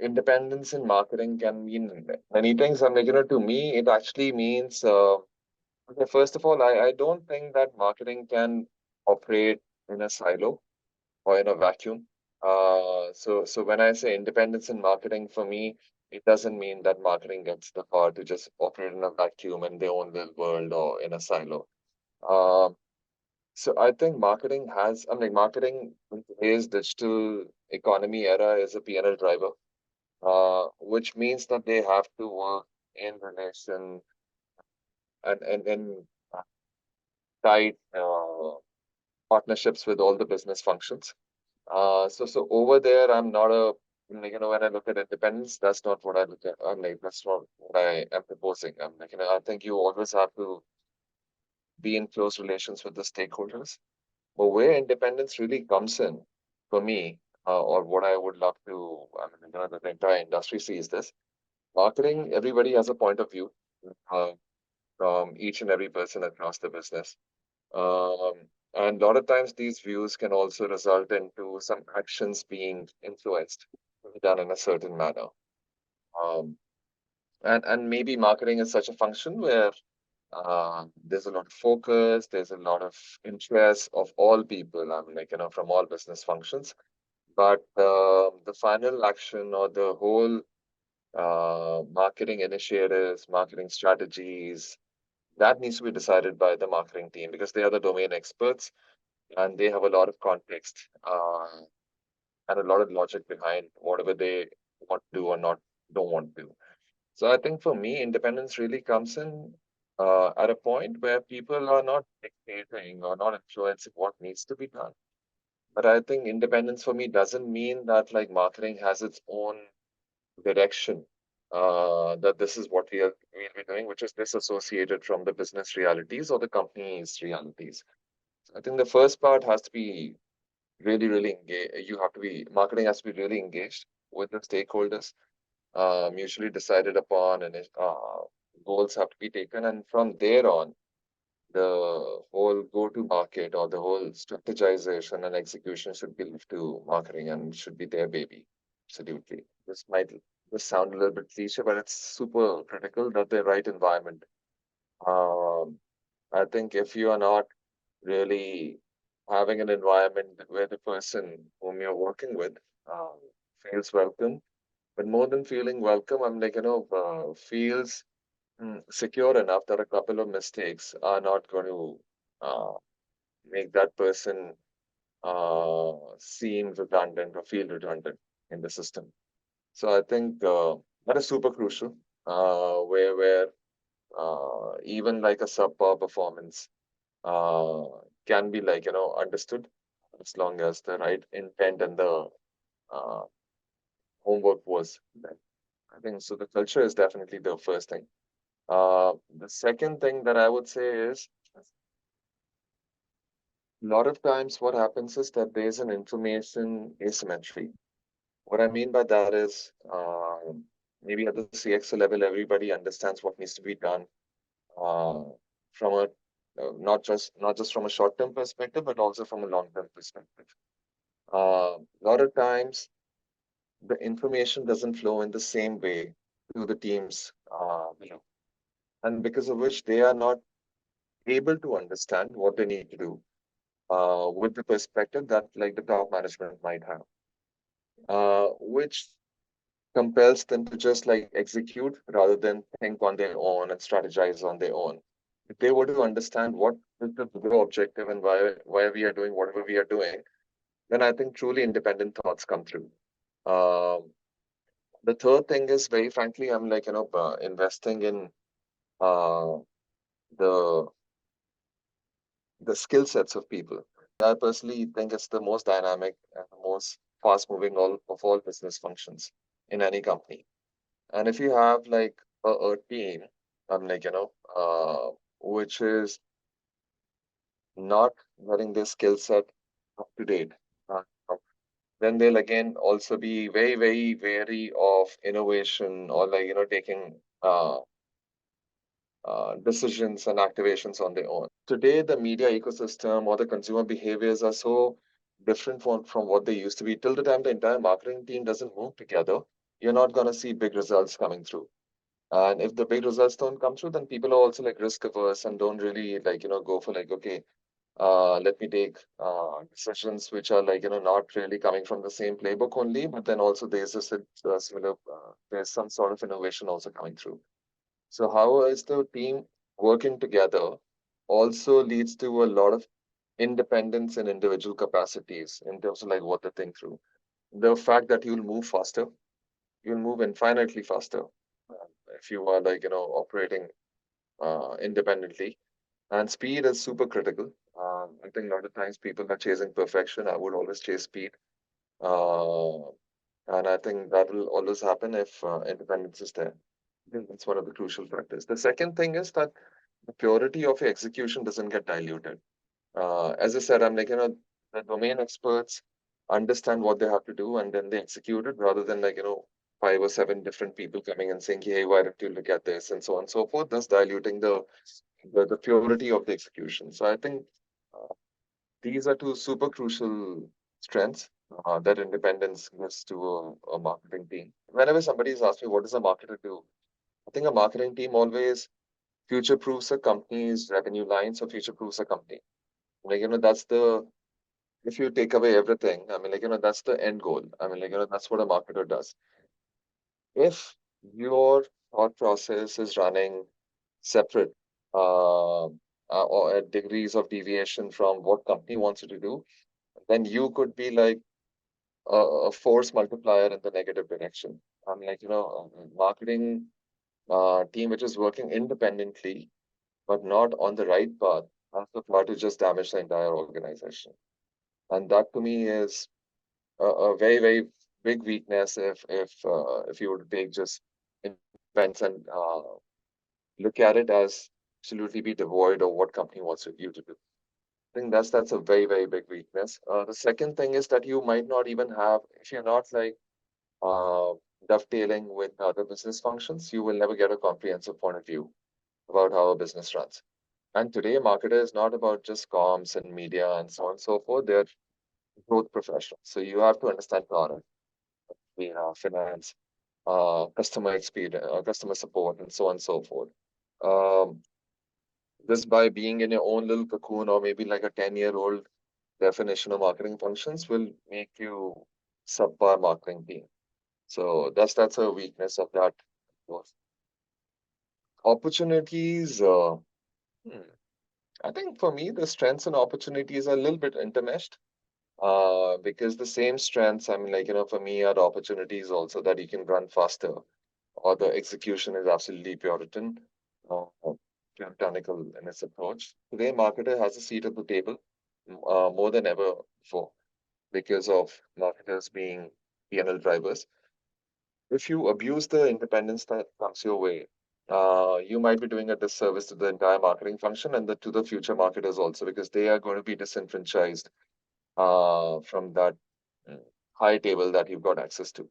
independence in marketing can mean many things. And to me, it actually means, okay, first of all, I don't think that marketing can operate in a silo or in a vacuum. So when I say independence in marketing, for me, it doesn't mean that marketing gets the power to just operate in a vacuum in their own little world or in a silo. Um, so I think marketing in today's digital economy era is a P&L driver, which means that they have to work in relation and tight partnerships with all the business functions. So over there, I'm not a when I look at independence, that's not what I look at. That's not what I am proposing. I think you always have to be in close relations with the stakeholders. But where independence really comes in, for me, or what I would love to, the entire industry sees this. Marketing, everybody has a point of view uh, from each and every person across the business. Um, and a lot of times these views can also result into some actions being influenced, done in a certain manner. Um, and maybe marketing is such a function where there's a lot of focus, there's a lot of interest of all people, from all business functions. But the final action or the whole marketing initiatives, marketing strategies, that needs to be decided by the marketing team because they are the domain experts and they have a lot of context and a lot of logic behind whatever they want to do or not don't want to do. So I think for me, independence really comes in at a point where people are not dictating or not influencing what needs to be done. But I think independence for me doesn't mean that like marketing has its own direction. That this is what we'll be doing, which is disassociated from the business realities or the company's realities. I think the first part has to be really engaged. You have to be marketing has to be really engaged with the stakeholders, mutually decided upon, and goals have to be taken. And from there on, the whole go-to-market or the whole strategization and execution should be left to marketing and should be their baby. Absolutely. This might just sound a little bit cliche, but it's super critical that the right environment. Um, I think if you are not really having an environment where the person whom you're working with um, feels welcome, but more than feeling welcome, feels secure enough that a couple of mistakes are not going to uh, make that person seem redundant or feel redundant in the system. So I think that is super crucial, where even like a subpar performance uh, can be understood as long as the right intent and the uh, homework was done. I think so. The culture is definitely the first thing. The second thing that I would say is a lot of times what happens is that there's an information asymmetry. What I mean by that is maybe at the CXO level, everybody understands what needs to be done uh, from a not just from a short-term perspective, but also from a long-term perspective. A lot of times, the information doesn't flow in the same way to the teams below, and because of which they are not able to understand what they need to do with the perspective that like the top management might have, which compels them to just like execute rather than think on their own and strategize on their own. If they were to understand what is the bigger objective and why we are doing whatever we are doing, then I think truly independent thoughts come through. Um, the third thing is very frankly, I'm investing in uh, the the skill sets of people. I personally think it's the most dynamic and the most fast moving all of all business functions in any company. And if you have like a team, which is not getting their skill set up to date, uh, then they'll again also be very wary of innovation or taking decisions and activations on their own. Today, the media ecosystem or the consumer behaviors are so different from what they used to be. Till the time the entire marketing team doesn't move together, you're not going to see big results coming through. And if the big results don't come through, then people are also like risk averse and don't really like, go for like, okay, let me take decisions which are like, not really coming from the same playbook only, but then also there's a similar, there's some sort of innovation also coming through. So how is the team working together also leads to a lot of independence in individual capacities in terms of like what they think through. The fact that you'll move faster, you'll move infinitely faster if you are like, operating independently. And speed is super critical. I think a lot of times people are chasing perfection. I would always chase speed. Uh, and I think that will always happen if independence is there. I think that's one of the crucial factors. The second thing is that the purity of your execution doesn't get diluted. As I said, I'm like, the domain experts understand what they have to do and then they execute it rather than like, five or seven different people coming and saying, hey, why don't you look at this and so on and so forth, thus diluting the purity of the execution. So I think uh, these are two super crucial strengths that independence gives to a marketing team. Whenever somebody has asked me, what does a marketer do? I think a marketing team always future proofs a company's revenue lines or future proofs a company. Like, that's the, if you take away everything, I mean, like, that's the end goal. I mean, like, that's what a marketer does. If your thought process is running separate or at degrees of deviation from what company wants you to do, then you could be like a force multiplier in the negative direction. I mean, like, marketing team which is working independently but not on the right path has the power to just damage the entire organization. And that to me is a very, very big weakness if you were to take just independence and look at it as absolutely be devoid of what company wants you to do. I think that's a very, very big weakness. The second thing is that you might not even have, if you're not like uh, dovetailing with other business functions, you will never get a comprehensive point of view about how a business runs. And today, marketer is not about just comms and media and so on and so forth. They're growth professionals. So you have to understand product, finance, customer experience, customer support, and so on and so forth. Um, just by being in your own little cocoon or maybe like a 10-year-old definition of marketing functions will make you subpar marketing team. So that's a weakness of that. Opportunities, hmm, I think for me, the strengths and opportunities are a little bit intermeshed. Because the same strengths, I mean, like, for me, are opportunities also that you can run faster, or the execution is absolutely uh, puritanical in its approach. Today, marketer has a seat at the table more than ever before because of marketers being P&L drivers. If you abuse the independence that comes your way, you might be doing a disservice to the entire marketing function and to the future marketers also because they are going to be disenfranchised from that mm, high table that you've got access to.